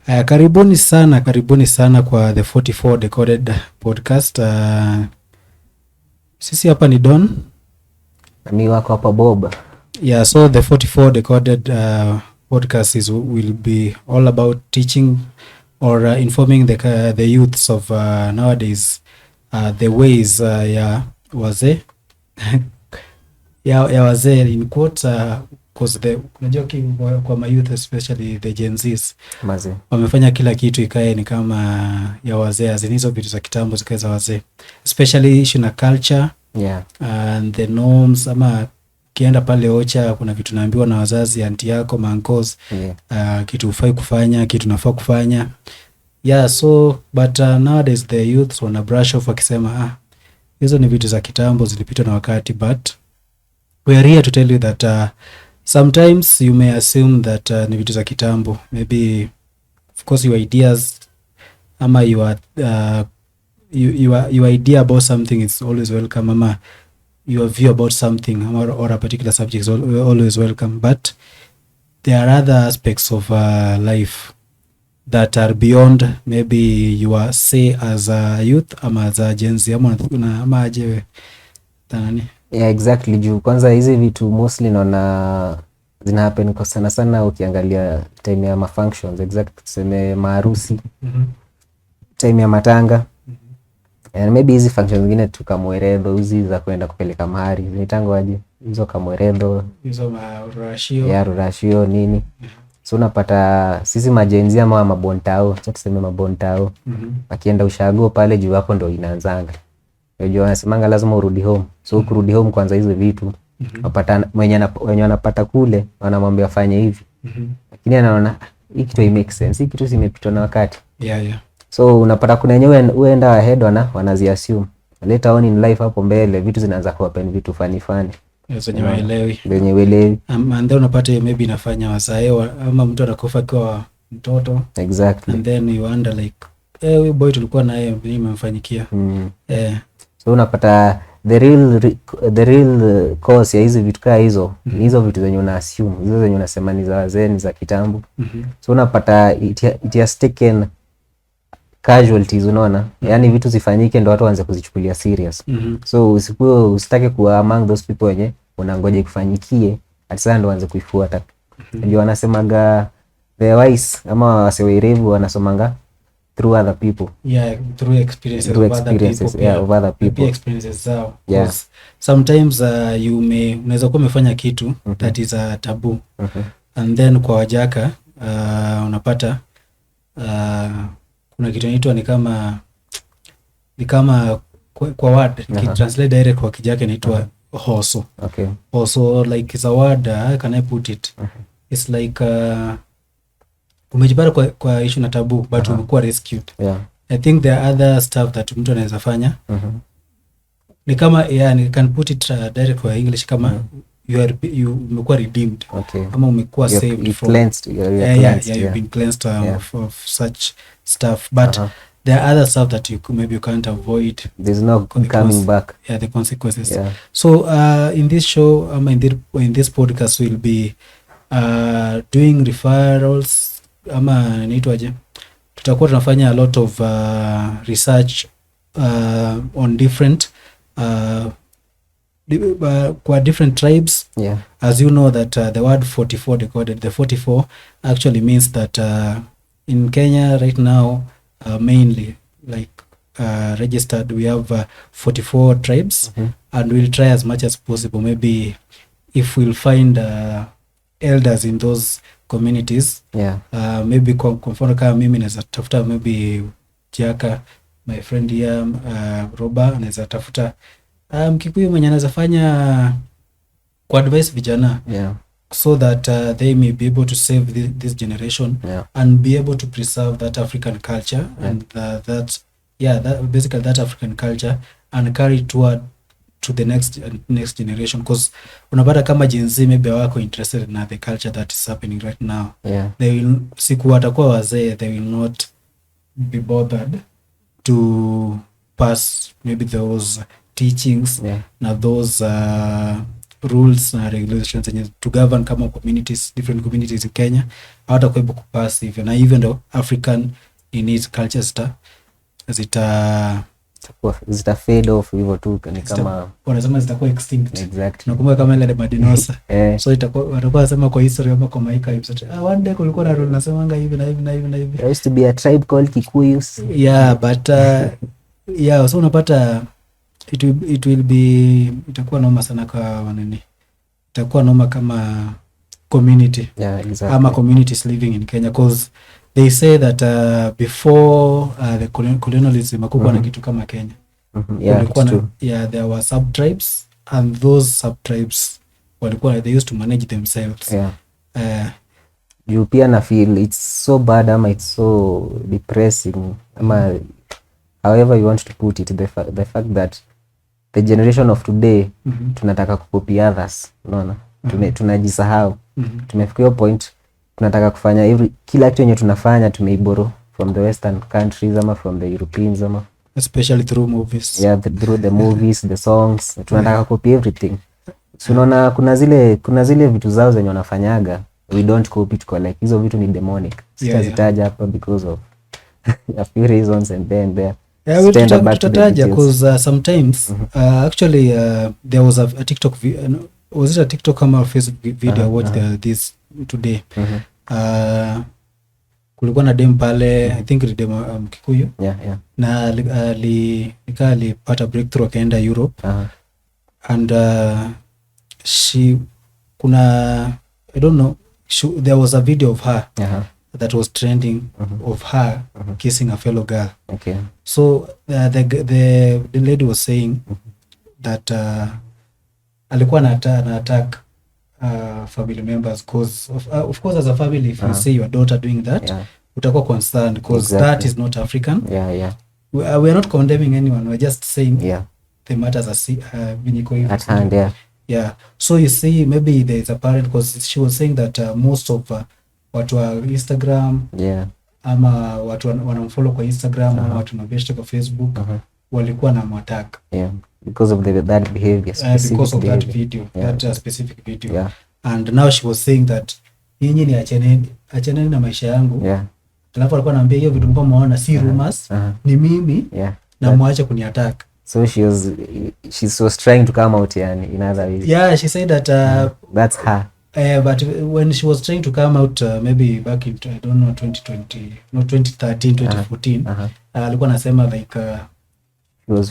Karibuni sana kwa the 44 Decoded podcast. Sisi hapa ni Don. Nami wako hapa Bob. Yeah, so the 44 Decoded podcast will be all about teaching or informing the youths of nowadays the ways ya wazee ya wazee in quote, because unajua kwa my youth especially the Gen Zs wamefanya kila kitu ikae ni kama ya wazee, hizo vitu za kitambo zikae za wazee, especially issue na culture and the norms. Ama kienda pale Ocha kuna vitu naambiwa na wazazi, anti yako, mankos, kitu ufai kufanya, kitu nafaa kufanya. So but nowadays the youths wana brush off wakisema hizo ni vitu za kitambo, zilipitwa na wakati. But we are here to tell you that sometimes you may assume that ni vitu za kitambo. Maybe of course your ideas ama your idea about something is always welcome, ama your view about something or a particular subject is always welcome. But there are other aspects of life that are beyond maybe your say as a youth ama as a Gen Z ama aje tanani. Yeah, exactly. Juu kwanza hizi vitu mostly naona zina happen kwa sana ukiangalia time ya functions, exact tuseme maharusi, time ya matanga, and maybe hizi functions zingine tu kama mweredo, hizi za kwenda kupeleka mahari zinaitangwa aje, hizo kama mweredo, hizo rurashio nini. So unapata sisi majenzi ama mabontao, acha tuseme mabontao, wakienda ushago pale juu hapo ndo inaanzanga. Unajua wanasemanga lazima urudi home. So kurudi home kwanza hizo vitu wapata wenye wanapata kule wanamwambia afanye hivi. Lakini anaona hii kitu it makes sense, hii kitu zimepitwa na wakati. So unapata kuna wenyewe huenda ahead wanazi assume later on in life, hapo mbele vitu zinaanza kuhappen, vitu funny zenye uelewi. And then unapata maybe inafanya wasae ama mtu anakufa kwa mtoto. Exactly. And then you wonder like huyu boy tulikuwa naye imemfanyikia. So unapata the real cause ya hizi vitu kaa hizo, hizo vitu zenye una assume, hizo zenye unasema ni za wazee, ni za kitambo. So unapata it has taken casualties, unaona? Yani vitu zifanyike ndo watu waanze kuzichukulia serious. So usitake kuwa among those people wenye unangoja kufanyikie hadi sasa ndo waanze kuifuata. Ndio wanasemaga the wise ama wasewerevu wanasomanga through other people. Through experiences of other people. Experiences zao. Sometimes unaweza kuwa umefanya kitu that is a taboo. And then kwa wajaka unapata kuna kitu inaitwa ni kama kwa word translate direct kwa kijake inaitwa hoso. Also like it's a word, can I put it? It's like umejipata kwa issue na taboo but umekuwa rescued. I think there are other stuff that mtu anaweza fanya. Ni kama ni can put it direct kwa English kama you umekuwa redeemed. Ama umekuwa saved from you've been cleansed of such stuff. But there are other stuff that you can't avoid. There's no coming back. The consequences. So in this show, in this podcast we'll be doing referrals ama naitwaje, tutakuwa tunafanya a lot of research on different kwa different tribes. As you know that the word 44 decoded, the 44 actually means that in Kenya right now mainly like registered we have 44 tribes. And we'll try as much as possible, maybe if we'll find elders in those communities, maybe kwa mfano kama mimi naweza tafuta maybe Jaka, my friend here, Roba anaweza tafuta Mkikuyu mwenye anaweza fanya kwa advice vijana, so that they may be able to save this generation and be able to preserve that African culture and basically that African culture and carry toward to the next generation, because unapata kama Gen Z maybe wako interested in the culture that is happening right now. They will siku watakuwa wazee, they will not be bothered to pass maybe those teachings na those rules na regulations zenye to govern kama communities, different communities in Kenya hawatakuwa able kupass hivyo, na hivyo ndo African innate cultures zita fade off hivyo tu, ni kama wanasema zitakuwa extinct. Exactly. Nakumbuka kama ile madinosa so itakuwa watakuwa nasema kwa history ama kwa maika hivi one day kulikuwa na rule nasemanga hivi na hivi na hivi na hivi. There used to be a tribe called Kikuyus. Yeah, but yeah, so unapata it will be itakuwa noma sana kwa wanini, itakuwa noma kama community. Yeah, exactly. Ama communities living in Kenya, because they say that before the colonialism hakukuwa na kitu kama Kenya. Yeah, it's true. Yeah, there were sub tribes, and those sub tribes walikuwa they used to manage themselves. Yeah. You pia na feel it's so bad ama it's so depressing ama however you want to put it, the fact that the generation of today tunataka kucopy others, unaona? Tunajisahau. Tumefika hiyo point tunataka kufanya kila kitu yenye tunafanya tumeiboro from the western countries ama from the Europeans ama especially through movies. Yeah, through the movies, the songs. Tunataka copy everything. So unaona kuna zile vitu zao zenye wanafanyaga we don't copy, tuko like hizo vitu ni demonic. Sitazitaja hapa because of a few reasons and then there. Yeah, we tutataja because sometimes actually there was a TikTok was it a TikTok or Facebook video I watched this today. Kulikuwa na dem pale, I think ni dem Kikuyu. Yeah. Na alipata breakthrough akaenda Europe. And I don't know, there was a video of her that was trending of her kissing a fellow girl. Okay. So the lady was saying that alikuwa na attack family members because of course as a family if you see your daughter doing that, utakuwa concerned because that is not African. Yeah. We are not condemning anyone, we're just saying the matters are at hand. Yeah. So you see maybe there is a parent, because she was saying that most of watu wa Instagram ama watu wanamfollow kwa Instagram ama watu wanabeshte kwa Facebook walikuwa na attack because of that behavior, because of that video, that specific video. And now she was saying that nyinyi ni acheneni na maisha yangu. Alafu alikuwa anaambia hiyo video mko maona si rumors, ni mimi na muache kuniattack. So she was trying to come out in other ways. Yeah, she said that that's her. But when she was trying to come out maybe back in I don't know 2013 2014 alikuwa anasema like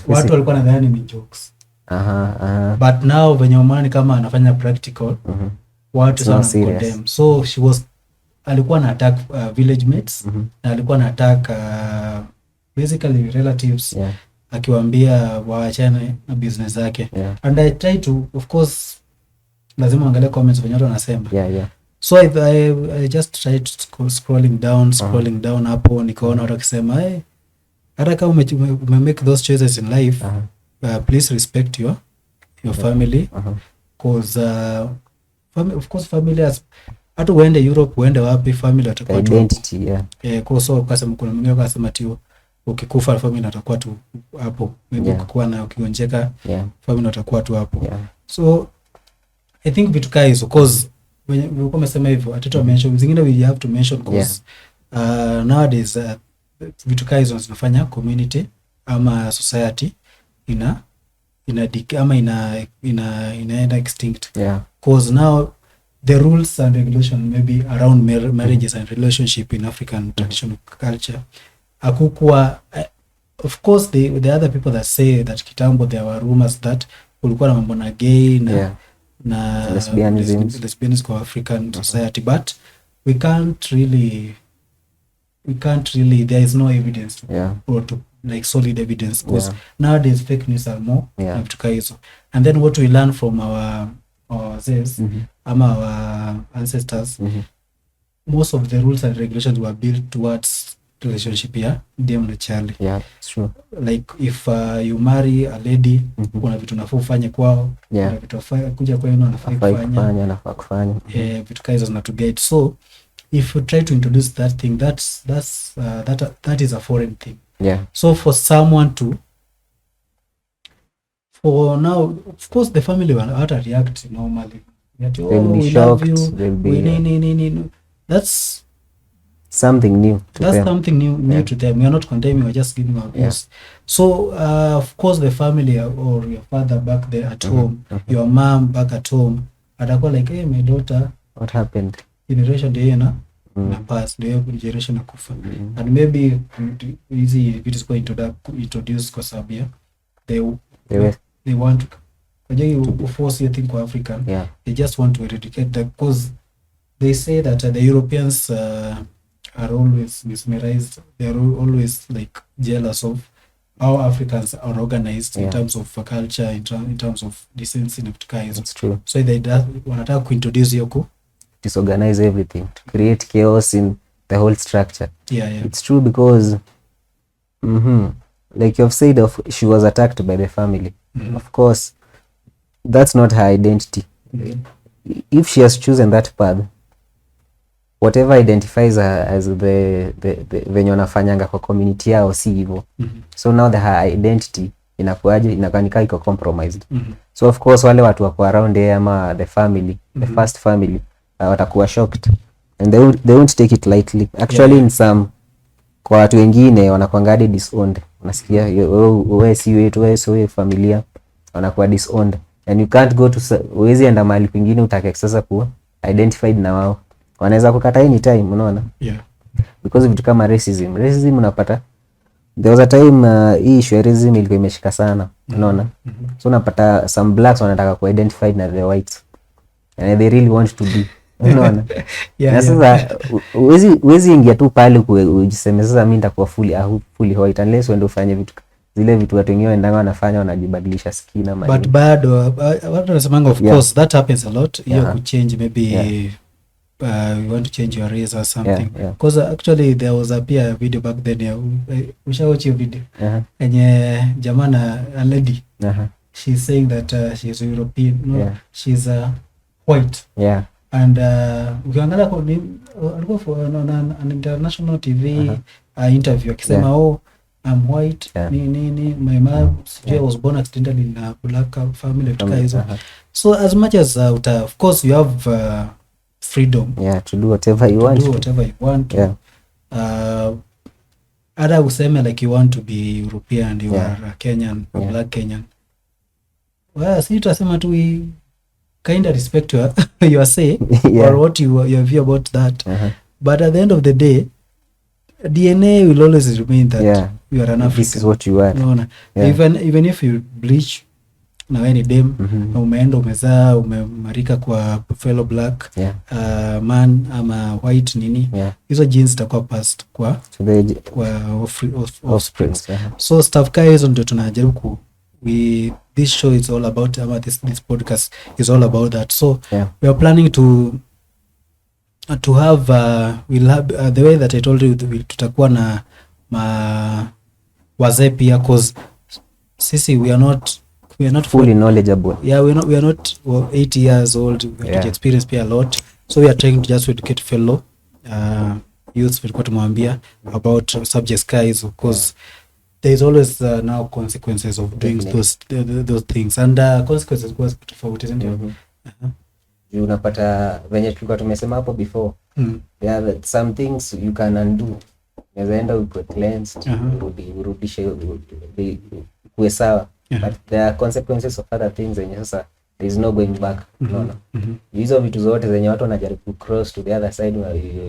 watu walikuwa nadhani ni jokes. But now venye umani kama anafanya practical watu sana condemn. So alikuwa na attack village mates na alikuwa na attack basically relatives, akiwaambia waachane na business zake. And I try to, of course lazima angalia comments venye watu wanasema. So I just tried scrolling down hapo, nikaona watu wakisema hata kama ume make those choices in life, please respect your family, because of course family has, hata uende Europe uende wapi, family watakuwa tu identity. Kwa so kasema kuna mwingine akasema tio ukikufa family watakuwa tu hapo, maybe ukikuwa na ukigonjeka family watakuwa tu hapo. So I think vitu kai hizo, cause when we come sema hivyo atatoa mention zingine we have to mention cause nowadays vitu kai hizo zinafanya community ama society inaenda extinct. Cause now the rules and regulation maybe around marriages and relationship in African traditional culture hakukuwa. Of course the other people that say that kitambo there were rumors that kulikuwa na mambo na gay na lesbianism kwa African society, but we can't really there is no evidence or to like solid evidence, because nowadays fake news are more vitu hizo. And then what we learn from our says ama our ancestors, most of the rules and regulations were built towards relationship dem na Charlie. It's true. Like if you marry a lady, kuna vitu nafaa ufanye kwao, kuna vitu kuja kwenu anafaa kufanya vitu hizo zina to guide. So if you try to introduce that thing, that is a foreign thing. So for someone for now, of course the family will not react normally. That, oh, They'll be we shocked. love you. They'll be, we that's something new to them. Something new to them. We are not condemning, we're just giving our views. So of course the family or your father back there at home, your mom back at home, atakuwa like, hey, my daughter, what happened? Generation ndio na pass, ndio generation na kufa. And maybe easy if it is going to introduce kwa sababu they want to force you think for African. They just want to eradicate that, because they say that the Europeans are always mesmerized. They are always like jealous of how Africans are organized in terms of culture, in terms of decency na vitu hizo. It's true. So they wanataka kuintroduce hiyo disorganize everything, to create chaos in the whole structure. It's true, because like you've said, she was attacked by the family. Of course, that's not her identity. If she has chosen that path, whatever identifies her as the venye wanafanyanga kwa community yao si hivyo. So now her identity inakuwa iko compromised. So of course wale watu wako around there ama the family, the first family, watakuwa shocked and they won't take it lightly. Actually in some, kwa watu wengine wanakuanga disowned. Unasikia wewe si wetu, wewe sio familia, wanakuwa disowned and you can't go to, uwezi enda mahali pengine utake sasa kuwa identified na wao. Wanaweza kukata anytime, unaona? Because vitu kama racism unapata, there was a time hii issue ya racism ilikuwa imeshika sana, unaona? So unapata some blacks wanataka ku identified na the whites and they really want to be, unaona? Na sasa uwezi ingia tu pale ujiseme sasa mimi nitakuwa fully white unless uende ufanye vitu zile vitu watu wengine wendanga wanafanya, wanajibadilisha skin ama. But bado watu wanasema of course that happens a lot. You could change maybe you want to change your race or something. Because actually there was a video back then, watch your video enye jamana a lady, she's saying that she's European, she's white, and ukiangalia kwa alikuwa for an international TV interview akisema oh, I'm white, my mom was born accidentally in a black family hizo. So as much as of course you have freedom to do whatever you want Ada useme like you want to be European, you are a Kenyan, a black Kenyan. Well, si tutasema tu we kind of respect your say or what your view about that. But at the end of the day, DNA will always remain that you are an African. This is what you are. No. Even if you bleach na wewe ni dem, umeenda umezaa umemarika kwa fellow black man ama white nini, hizo genes zitakuwa passed kwa offspring. So stuff kaya hizo ndio tunajaribu this show is all about, this podcast is all about that. So we are planning to have we'll have the way that I told you, tutakuwa na wazee pia, cause sisi we are not fully knowledgeable. We are not 80 years old. We have to experience a lot. So we are trying to just educate fellow youths vilikuwa tumwambia about subjects guys, because there is always now consequences of doing those things, and consequences kwa tofauti, isn't it? Unapata venye tulikuwa tumesema hapo before, there are some things you can undo. Unaenda uko cleansed, urudishe kuwe sawa. But there are consequences of other things and sasa there is no going back. No. Hizo vitu zote zenye watu wanajaribu cross to the other side,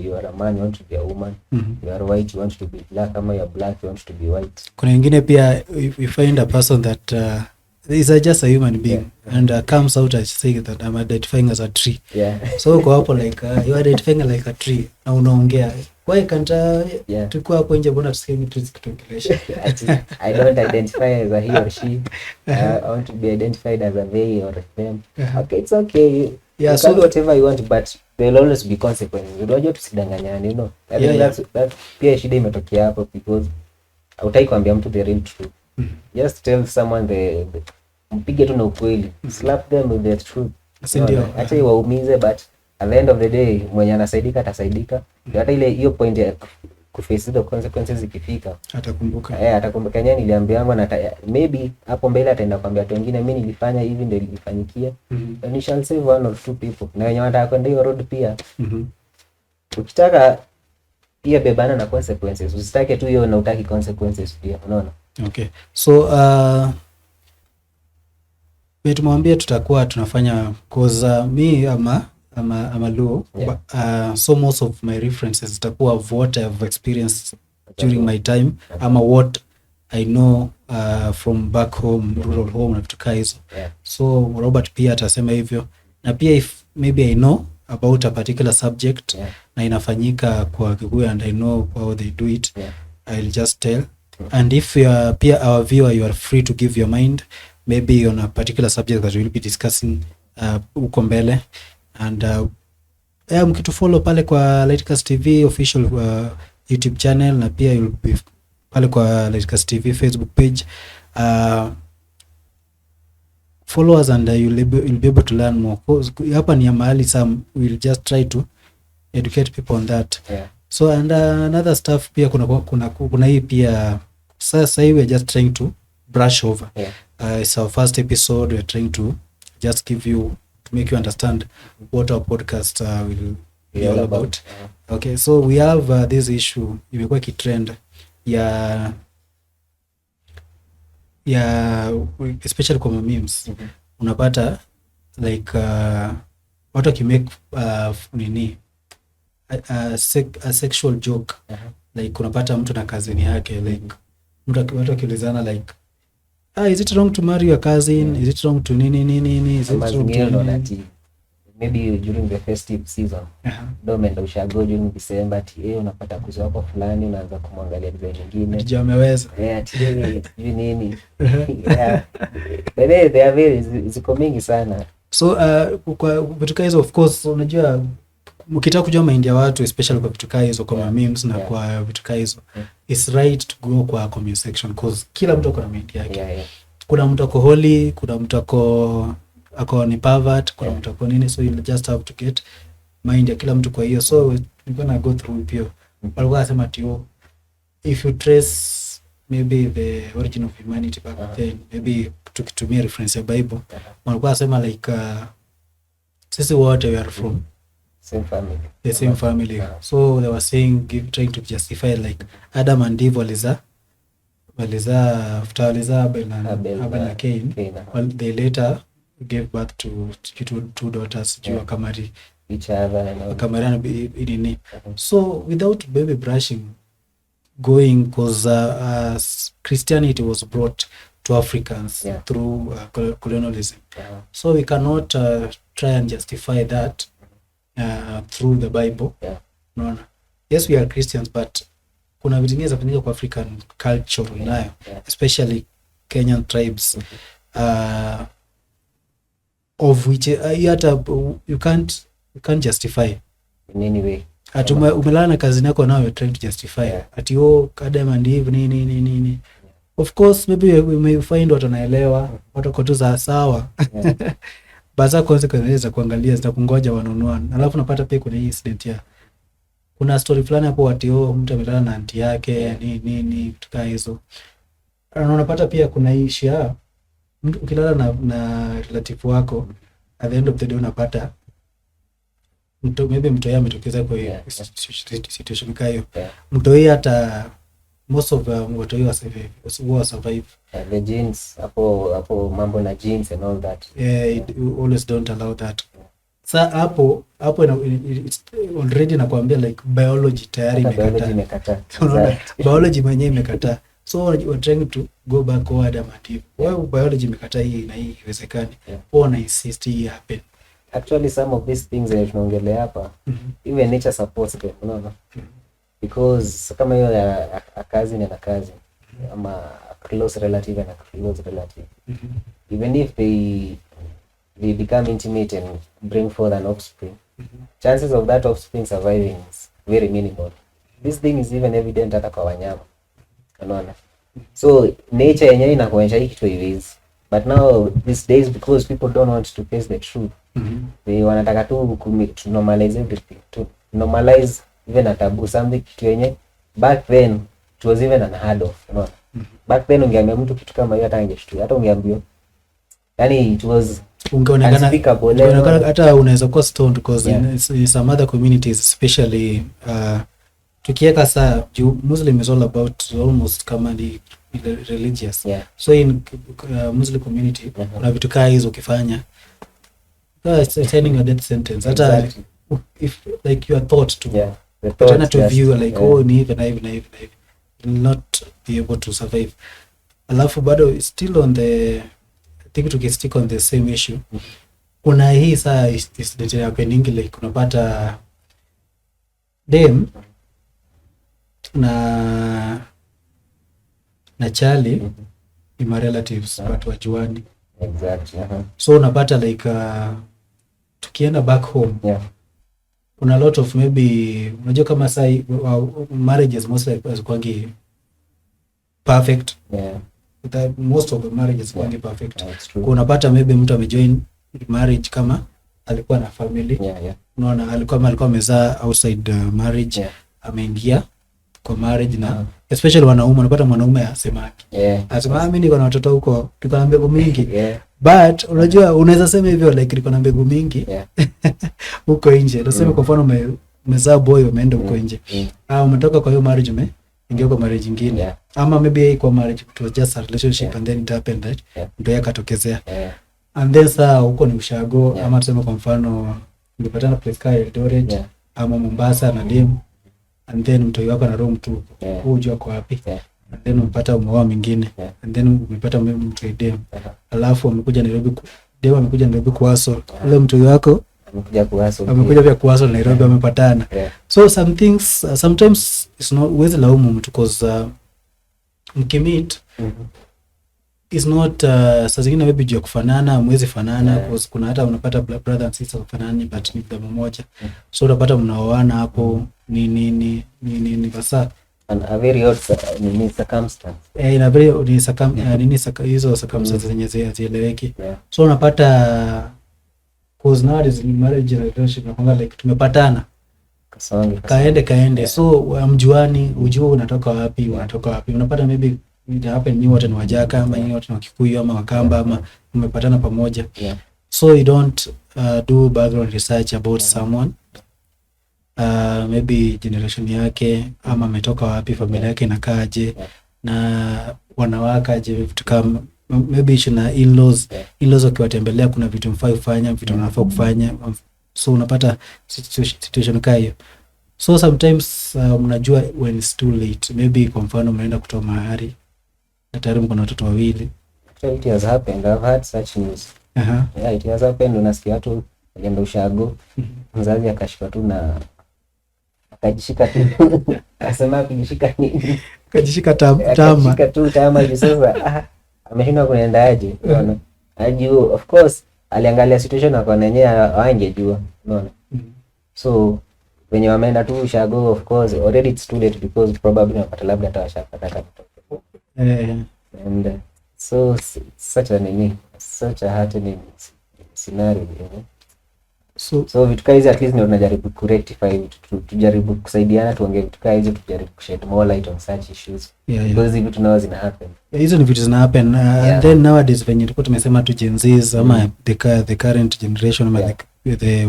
you are a man, you want to be a woman, you are white, you want to be black, ama you are black, you want to be white. Kuna wengine pia you find a person that is just a human being and comes out as saying that I'm identifying as a tree. So uko hapo like you are identifying like a tree na unaongea why can't tukua hapo nje, mbona tusikie trees kutongelesha? I don't identify as a he or she. I want to be identified as a they or a them. Okay, it's okay. You can do whatever you want, but there will always be consequences. Unajua tusidanganyane, you know. I think that's pia shida imetokea hapo, because hautai kuambia mtu the real truth. Just tell someone mpige tu na ukweli. Slap them with the truth. Acha iwaumize, but at the end of the day mwenye anasaidika atasaidika. Hata ile hiyo point ya kuface the consequences ikifika atakumbuka atakumbuka yenyewe niliambiwa na maybe hapo mbele ataenda kwambia watu wengine mimi nilifanya hivi ndio ilifanyikia. And you shall save one or two people na wenye wanataka kwenda hiyo road pia. Ukitaka pia bebana na consequences, usitake tu hiyo na utaki consequences pia, unaona. Okay, so tumwambia tutakuwa tunafanya cause me ama Luo, so most of my references zitakuwa of what I've experienced during my time ama what I know from back home, rural home na vitu hizo. So Robert pia atasema hivyo, na pia if maybe I know about a particular subject na inafanyika kwa Kikuyu and I know how they do it, I'll just tell. And if you are pia our viewer, you are free to give your mind maybe on a particular subject that we will be discussing uko mbele. And mkitu follow pale kwa Lightcast TV official YouTube channel, na pia you'll be pale kwa Lightcast TV Facebook page. Follow us and you'll be able to learn more. Hapa ni mahali some we'll just try to educate people on that. So and another stuff pia kuna hii pia sasa hii we are just trying to brush over. It's our first episode. We are trying to just give you, to make you understand what our podcast will be all about. Okay, so we have this issue imekuwa kitrend ya especially kwa memes. Unapata like watu kimake nini a sexual joke. Like unapata mtu na cousin yake, like watu akiulizana like is it wrong to marry your cousin? Is it wrong to nini? Is it wrong to maybe during the festive season? Ndio ushago during December unapata kuzo wako fulani unaanza kumwangalia design nyingine. Ndio ameweza. Nini. They are very ziko mingi sana. So kwa vitu hizo of course unajua mkitaka kujua mind ya watu especially kwa vitu hizo kama memes na kwa vitu hizo, it's right to go kwa comment section cause kila mtu ako na mind yake. Kuna mtu ako holy, kuna mtu ako ni pervert, kuna mtu ako nini, so you just have to get mind ya kila mtu kwa hiyo. So we're gonna go through pio. Walikuwa nasema tio if you trace maybe the origin of humanity back then, maybe tukitumia reference ya Bible, walikuwa nasema like sisi wote we are from the same family. So they were saying trying to justify like Adam and Eve waliza Abel na Cain. They later gave birth to two daughters. Kamari each other and so without baby brushing going, because Christianity was brought to Africans through colonialism. So we cannot try and justify that through the Bible. No. Yes, we are Christians, but kuna vitu vingine zinafanyika kwa African culture nayo, especially Kenyan tribes of which you can't justify in any way. Umelala na kazi yako now you're trying to justify ati Adam and Eve nini. Of course maybe we may find watu wanaelewa, watu kwa tu za sawa. Baza consequences za kuangalia za kungoja wanunua. Alafu napata pia kuna hii incident ya kuna story fulani hapo ati mtu amelala na aunti yake nini tukaa hizo. Unapata pia kuna hii shia ukilala na relative wako at the end of the day unapata maybe mtu yeye ametokeza kwa hiyo situation kama hiyo. Mtu yeye hata most of watu hiyo survive. The genes hapo mambo na genes and all that. You always don't allow that. Sa hapo it's already nakwambia like biology tayari imekataa. Biology mwenyewe imekataa. So we're trying to go back over Adam and Eve. Why biology imekataa hii na hii iwezekani? Ona insist hii happen. Actually some of these things that tunaongelea hapa even nature supports them, unaona? Because kama hiyo a cousin and a cousin ama a close relative and a close relative, even if they become intimate and bring forth an offspring, chances of that offspring surviving is very minimal. This thing is even evident hata kwa wanyama, unaona? So nature yenyewe inakuonyesha hiki kitu hivi. But now these days, because people don't want to face the truth, they wanataka tu to normalize everything, to normalize even a taboo, something kitu yenye back then it was even unheard of, unaona. Back then ungeambia mtu kitu kama hiyo hata angeshtuka, hata ungeambia yani it was ungeonekana hata unaweza kuwa stoned because in some other communities especially tukieka saa Muslim is all about almost kama ni religious, so in Muslim community kuna vitu kaa hizo ukifanya it's signing a death sentence, hata if like you are thought to to view like ni even will not be able to survive. Alafu bado still on the I think to stick on the same issue, kuna hii saa is happening like unapata dem na Charlie ni my relatives but wajuani. Exactly. So unapata like tukienda back home, kuna a lot of maybe unajua kama sai marriages mostly kwangi perfect. Most of the marriages kwangi perfect. Unapata maybe mtu amejoin marriage kama alikuwa na family. Unaona alikuwa amezaa outside marriage, ameingia kwa marriage na especially wanaume, unapata mwanaume asemaki. Asema mimi niko na watoto huko, niko na mbegu mingi. But unajua unaweza sema hivyo like niko na mbegu mingi huko nje. Unasema kwa mfano umezaa boy umeenda huko nje. Umetoka kwa hiyo marriage ingia kwa marriage nyingine. Ama maybe kwa marriage it was just a relationship and then it happened that ndio yakatokezea. And then saa huko ni ushago, ama tuseme kwa mfano ungepatana place kama Eldoret ama Mombasa na dem, and then mtoi wako na room tu hujua kwa wapi, and then umepata umeoa mwingine, and then umepata mtoi dem, alafu amekuja Nairobi, dem amekuja Nairobi kuaso, ule mtoi wako amekuja pia kuaso Nairobi, amepatana. So some things sometimes it's not always laumu mtu because mkimit is not saa zingine maybe juu ya kufanana mwezi fanana, because kuna hata unapata brother and sister kufanana but ni damu moja, so unapata mnaoana hapo ni basa a very odd circumstance. Ina very hizo circumstances zenye zieleweki. So unapata cause nowadays in marriage and relationship nakwanga like tumepatana kaende so mjuani, ujue unatoka wapi, unapata maybe it happen ni wote ni Wajaka ama ni wote ni Wakikuyu ama Wakamba ama umepatana pamoja. So you don't do background research about someone, maybe generation yake ama ametoka wapi, familia yake inakaaje, na wanawakaje, vitu kama maybe na in-laws wakiwatembelea kuna vitu mfai kufanya, vitu mnafaa kufanya. So unapata situation kama hiyo. So sometimes mnajua when it's too late, maybe kwa mfano mnaenda kutoa mahari na tayari mko na watoto wawili. It has happened. I've had such news. Yeah, it has happened. Unasikia watu walienda ushago, mzazi akashika tu na akajishika tu. Asema kujishika nini? Akajishika tama hivi sasa. Ameshinda kuendaje? Unaona? Ajua of course aliangalia situation na kwa nenyewe hawangejua. Unaona? So wenye wameenda tu ushago, of course already it's too late because probably wanapata labda atawashapata katoto. And so such a happening scenario, you know? So vitu kama hizi at least ndio tunajaribu kurectify, tujaribu kusaidiana, tuongee vitu kama hizo, tujaribu kushed more light on such issues because hivi vitu nao zina happen. Hizo ni vitu zina happen and then nowadays when tulikuwa tumesema tu Gen Zs ama the current generation ama the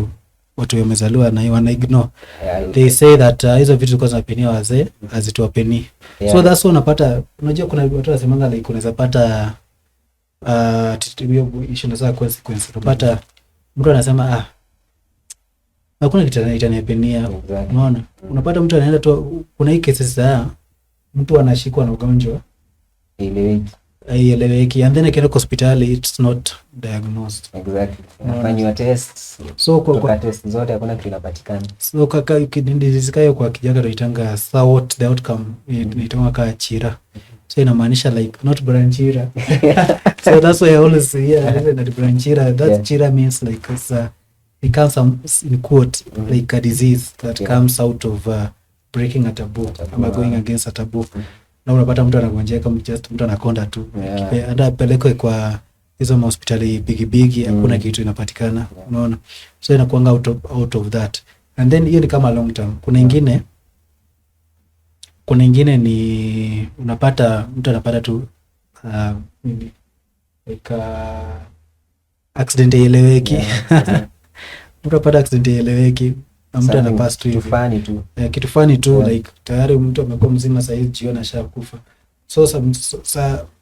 watu wamezaliwa na wana ignore. They say that hizo vitu zilikuwa zinapenia wazee azituwapeni. So that's why unapata, unajua kuna watu wasemanga like unaweza pata issue za consequence. Unapata mtu anasema hakuna kitu itanipenia. Unaona? Unapata mtu anaenda tu, kuna hii cases za mtu anashikwa na ugonjwa eleweki and then akienda hospitali it's not diagnosed. Exactly. Unafanywa tests. So kwa test zote hakuna kitu inapatikana. So kaka kidindizikayo kwa kijanga tuitanga what the outcome inaitwa ka chira. So inamaanisha like not branchira. So that's why I always say that branchira, that chira means like it comes in quote like a disease that comes out of breaking a taboo ama going against a taboo. Na unapata mtu anagonjeka, just mtu anakonda tu. Hata pelekwe kwa hizo hospitali bigi hakuna kitu inapatikana. Unaona? So inakuanga out of that. And then hiyo ni kama long term. Kuna ingine kuna ingine ni unapata mtu anapata tu like accident ieleweki. Mtu apata accident ieleweki na mtu anapass tu hivi kitu funny tu like tayari mtu amekuwa mzima sasa hivi jioni ashakufa. So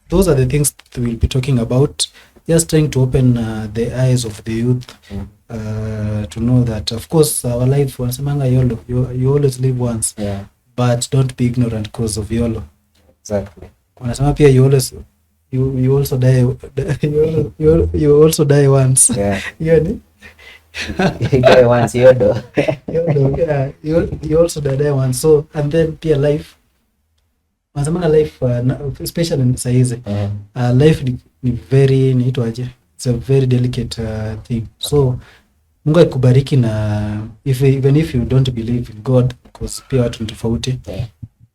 those are the things that we'll be talking about, just trying to open the eyes of the youth to know that of course our life, wanasemanga YOLO, you always live once, but don't be ignorant because of YOLO. Exactly. Wanasema pia you also die you also die once. Yani you die once, YOLO. Yeah, you also die once. So and then pia life, wanasema life especially in saizi life ni very niitwaje, it's a very delicate thing. So Mungu akubariki, na even if you don't believe in God, because pia watu ni tofauti,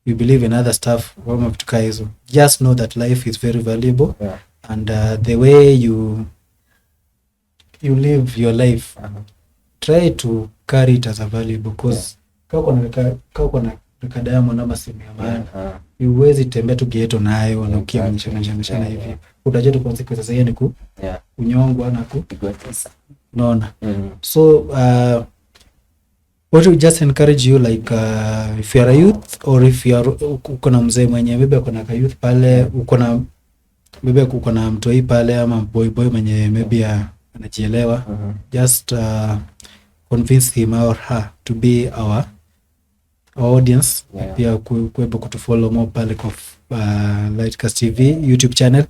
you believe in other stuff kama vitu kama hizo, just know that life is very valuable, and the way you live your life, try to carry it as a valuable, because kama kuna diamond ama simu ya maana, huwezi tembea tu ghetto nayo na ukiamsha hivi, utajua tu consequences hiyo ni unyongwa na kupigwa tisa, unaona. So what we just encourage you, like if you are a youth or if you are uko na mzee mwenye maybe uko na youth pale, uko na maybe uko na mtoi pale ama boy mwenye maybe anajielewa, just convince him or her to be our audience, pia kuweza kutufollow more pale kwa Lightcast TV YouTube channel.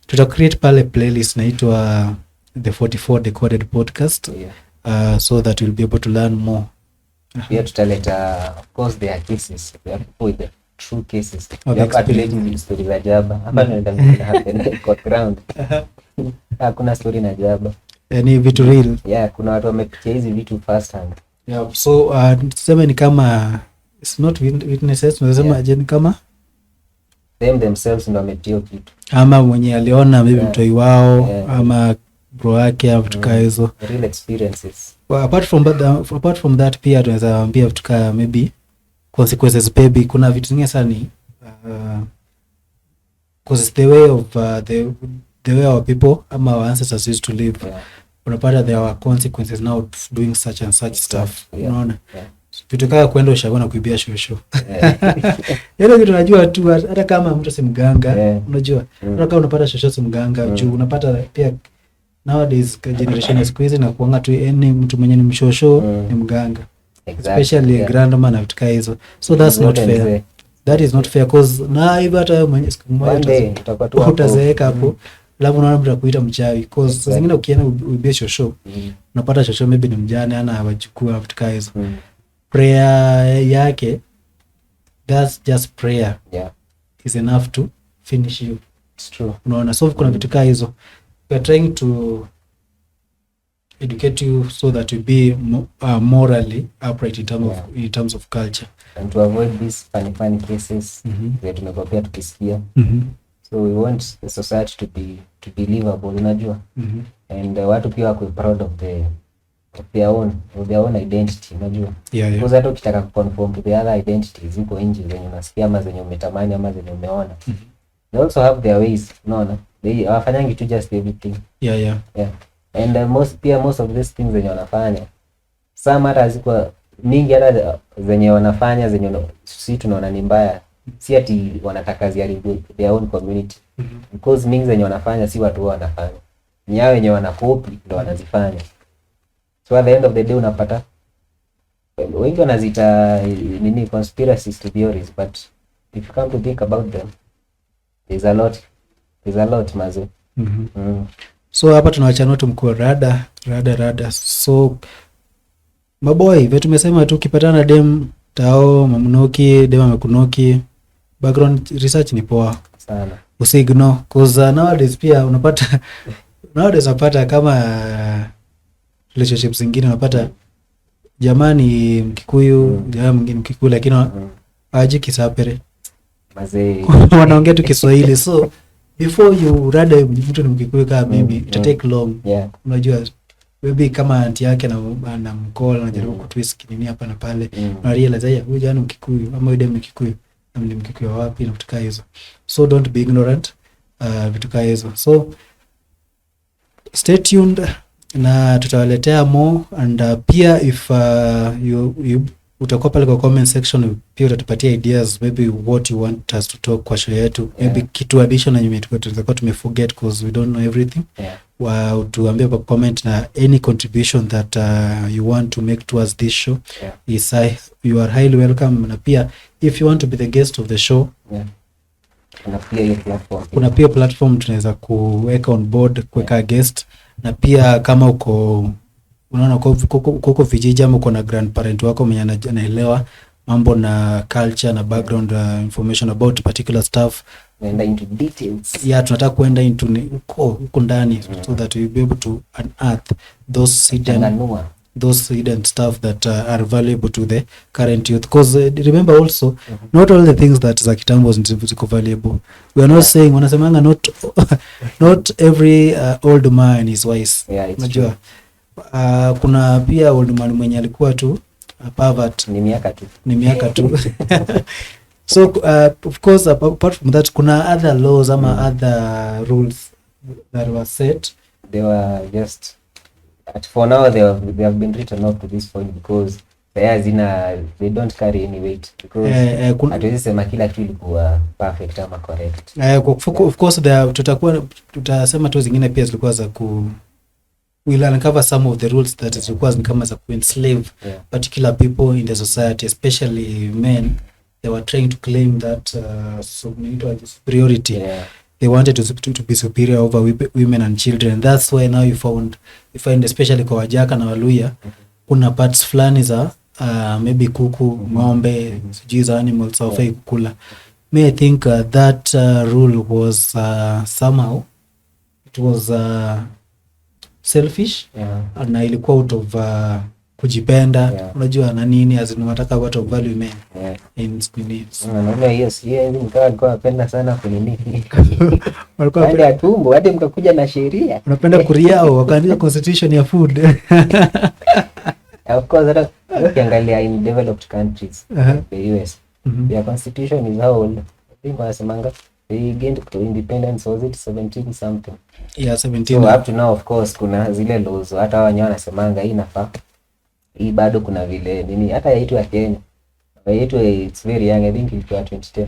Tuta create pale playlist naitwa the 44 Decoded podcast, so that you'll be able to learn more. Pia tutaleta of course there are cases, there are people with the true cases, calculating stories za jaba hapa ndio happen kwa ground. Kuna story na jaba, yani vitu real, kuna watu wamepitia hizi vitu first hand. So tuseme ni kama it's not witnesses, tunasema ni kama themselves ndio wamepitia kitu, ama mwenye aliona maybe mtoi wao ama bro wake au vitu kama hizo, real experiences. Well, apart from that pia tunaweza ambia vitu kama maybe consequences, baby kuna vitu zingine sana ni because the way of the way our people ama our ancestors used to live, unapata there are consequences now doing such and such stuff, unaona. Vitu kama kwenda ushaona kuibia shosho, ile kitu unajua tu, hata kama mtu si mganga, unajua hata kama unapata shosho si mganga, juu unapata pia nowadays generation ya siku hizi na kuanga tu any mtu mwenye ni mshosho ni mganga, especially grandma na vitu kama hizo. So that's not fair, that is not fair, because na hivi hata wewe mwenye siku moja utazeeka hapo, labda unaona mtu akuita mchawi, because zingine ukienda uibie shosho, unapata shosho maybe ni mjane ana wachukua vitu kama hizo. Prayer yake, that's just prayer, is enough to finish you. It's true, unaona. So kuna vitu kama hizo, we are trying to educate you so that you be morally upright in terms of culture, and to avoid these funny cases that tumekuwa pia tukisikia. So we want the society to be livable, unajua, and watu pia wako proud of their own identity, unajua. Because hata ukitaka conform to the other identities ziko nje zenye unasikia ama zenye umetamani ama zenye umeona, they also have their ways, unaona. They hawafanyangi tu just everything. And most of these things zenye wanafanya, some hata ziko mingi, hata zenye wanafanya zenye sisi tunaona ni mbaya, si ati wanataka ziharibu their own community, because mingi zenye wanafanya si watu wanafanya, ni hao wenye wanakopi ndio wanazifanya. So at the end of the day unapata wengi wanazita nini conspiracy theories, but if you come to think about them, there's a lot mazo. So hapa tunawachana tu mkuu rada. So maboy, vile tumesema tu ukipatana dem tao mamnoki, dem amekunoki, background research ni poa sana, usignore, cause nowadays pia unapata kama relationships zingine unapata jamani Mkikuyu, jamaa mwingine Mkikuyu, lakini hawaji Kisapere mazee, wanaongea tu Kiswahili. So before you rada mtu ni Mkikuyu kama maybe it take long, unajua maybe kama auntie yake na mkola anajaribu kutwist nini hapa na pale, na realize huyu jana Mkikuyu ama huyu dem Mkikuyu, ni Mkikuyu wapi na vitu kama hizo. So don't be ignorant vitu kama hizo. So stay tuned na tutawaletea more, and pia if you utakuwa pale kwa comment section, pia utatupatia ideas maybe what you want us to talk kwa show yetu, maybe kitu additional yenye tutakuwa tumeforget because we don't know everything. Tuambie kwa comment na any contribution that you want to make towards this show. You are highly welcome. Na pia if you want to be the guest of the show, kuna pia platform tunaweza kuweka on board, kuweka guest. Na pia kama unaona uko vijiji ama uko na grandparent wako mwenye anaelewa mambo na culture na background information about particular stuff, Wenda into details. Tunataka kuenda into huko ndani, so that we'll be able to unearth those hidden stuff that are valuable to the current youth. Because remember also, not all the things that za kitambo ziko valuable. We are not saying, wanasemanga not every old man is wise. Unajua kuna pia old man mwenye alikuwa tu pervert, ni miaka tu. So of course, apart from that, kuna other laws ama other rules that were set. They were just for now they have been written up to this point because they don't carry any weight, because hatuwezi sema kila kitu ilikuwa perfect ama correct. Of course tutasema tu zingine pia zilikuwa za we'll uncover some of the rules that zilikuwa ni kama za enslave particular people in the society, especially men. They were trying to claim that superiority. They wanted to be superior over women and children. That's why now you find especially kwa Wajaka na Waluya, kuna parts fulani za maybe kuku, ng'ombe, sijui za animals hawafai kukula. I think that rule was somehow it was selfish, na ilikuwa out of kujipenda, unajua na nini, azinataka watu of value men in needs. Yes, nilikuwa napenda sana kunini. Walikuwa hadi tumbo, hadi mkakuja na sheria. Unapenda kuriao, wakaandika constitution ya food. Of course, hata ukiangalia in developed countries, the US, their constitution is how old? I think wanasemanga they gained independence, was it 17 something? 17. So up to now, of course, kuna zile laws hata wenyewe wanasemanga hii nafaa. Hii bado kuna vile nini, hata yetu ya Kenya. Yetu it's very young, I think ilikuwa 2010.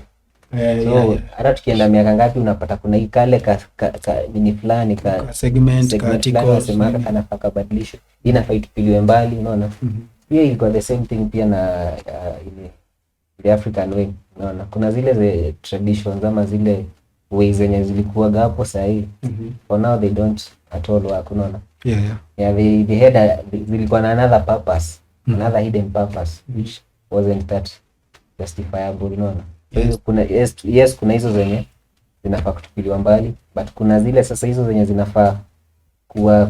So hata tukienda miaka ngapi unapata kuna hii kale nini fulani segment articles semaka kanafaa kabadilishwe. Hii inafaa itupiliwe mbali, unaona? Pia ilikuwa the same thing pia na ile the African way, unaona? Kuna zile traditions ama zile ways zenye zilikuwa hapo sasa hivi. For now they don't at all work, unaona? They had zilikuwa na another purpose, another hidden purpose which wasn't that justifiable, unaona? Kuna yes kuna hizo zenye zinafaa kutupiliwa mbali, but kuna zile sasa hizo zenye zinafaa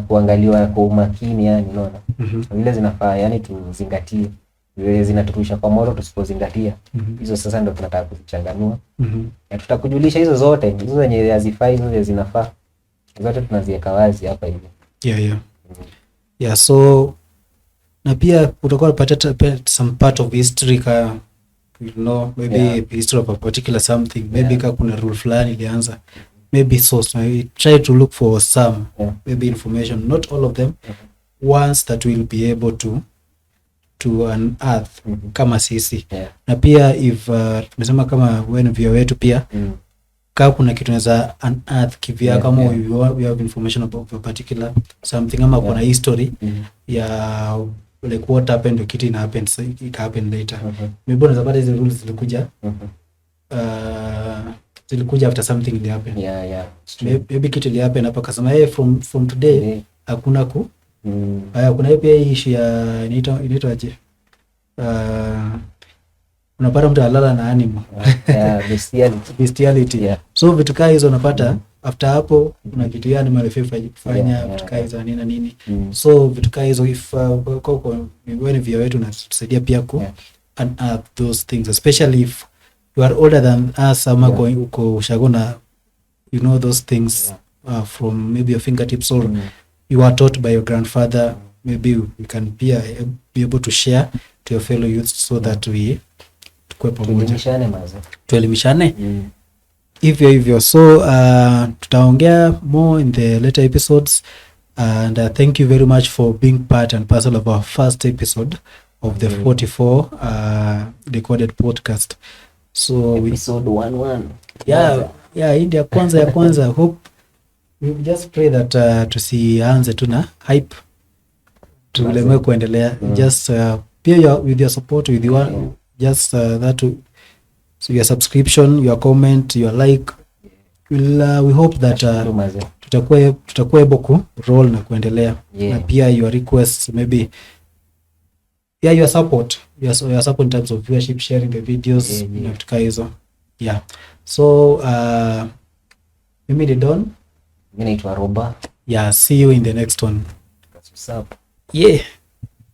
kuangaliwa kwa umakini, yani unaona? Zile zinafaa yani tuzingatie, zile zinaturusha kwa moto tusipozingatia. Hizo sasa ndio tunataka kuzichanganua. Na tutakujulisha hizo zote, hizo zenye hazifai, hizo zenye zinafaa, zote tunaziweka wazi hapa hivi. So na pia utakuwa unapata some part of history maybe history of a particular something, maybe kuna rule fulani ilianza, maybe source, try to look for some maybe information, not all of them, ones that will be able to unearth kama sisi. Na pia if tumesema kama when viewer wetu pia kama kuna kitu naweza unearth kivya kama we have information about a particular something, ama kuna history ya like what happened or kitty happened, so it happened later. Maybe unaweza pata hizo rules zilikuja after something will happen. Maybe kitu will happen hapa kasema from today hakuna kuna pia issue ya inaitwa aje, unapata mtu alala na animal bestiality. So vitu kama hizo unapata after hapo kuna kitu ya animal fanya vitu kama hizo nini. So vitu kama hizo if when viewer wetu natusaidia pia unearth those things, especially if you are older than us ama uko ushagona, you know those things from maybe your fingertips, or you are taught by your grandfather. Maybe we can be able to share to your fellow youths so that we tukue pamoja, tuelimishane hivyo. So tutaongea more in the later episodes, and thank you very much for being part and parcel of our first episode of the 44 Decoded podcast. So episode 11 hii ya kwanza hope we just pray that tusianze tu na hype, tulemwe kuendelea. Just pia with your support, with your just that so your subscription, your comment, your like, we hope that tutakuwa able ku roll na kuendelea, na pia your requests, maybe your support in terms of viewership, sharing the videos na vitu hizo. So mimi ni Don, mimi naitwa Roba. See you in the next one. What's up? Yeah.